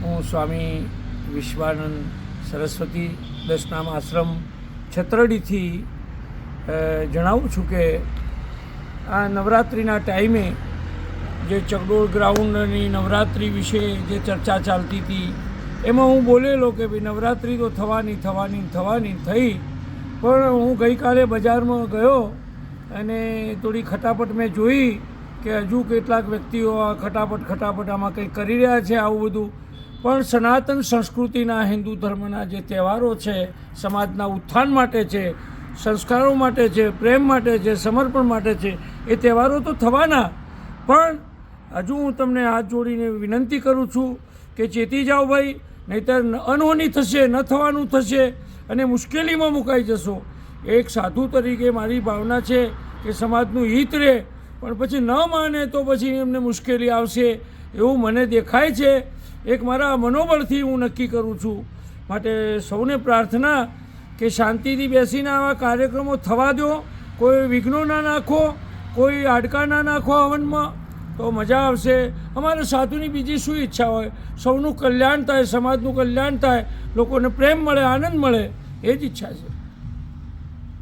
હું સ્વામી વિશ્વાનંદ સરસ્વતી દસનામ આશ્રમ છત્રડીથી જણાવું છું કે આ નવરાત્રિના ટાઈમે જે ચકડોળ ગ્રાઉન્ડની નવરાત્રિ વિશે જે ચર્ચા ચાલતી હતી એમાં હું બોલેલો કે ભાઈ નવરાત્રિ તો થવાની થઈ, પણ હું ગઈકાલે બજારમાં ગયો અને થોડી ખટાપટ મેં જોઈ કે હજુ કેટલાક વ્યક્તિઓ આ ખટાપટ આમાં કંઈક કરી રહ્યા છે આવું બધું. પણ સનાતન સંસ્કૃતિના હિન્દુ ધર્મના જે તહેવારો છે, સમાજના ઉત્થાન માટે છે, સંસ્કારો માટે છે, પ્રેમ માટે છે, સમર્પણ માટે છે, એ તહેવારો તો થવાના. પણ હજુ હું તમને હાથ જોડીને વિનંતી કરું છું કે ચેતી જાઓ ભાઈ, નહીંતર અનહોની થશે, ન થવાનું થશે અને મુશ્કેલીમાં મુકાઈ જશો. એક સાધુ તરીકે મારી ભાવના છે કે સમાજનું હિત રહે, પણ પછી ન માને તો પછી એમને મુશ્કેલી આવશે એવું મને દેખાય છે. એક મારા મનોબળથી હું નક્કી કરું છું. માટે સૌને પ્રાર્થના કે શાંતિથી બેસીને આવા કાર્યક્રમો થવા દો, કોઈ વિઘ્નો ના નાખો, કોઈ હાડકા ના નાખો હવનમાં, તો મજા આવશે. અમારે સાધુની બીજી શું ઈચ્છા હોય? સૌનું કલ્યાણ થાય, સમાજનું કલ્યાણ થાય, લોકોને પ્રેમ મળે, આનંદ મળે, એ જ ઈચ્છા છે.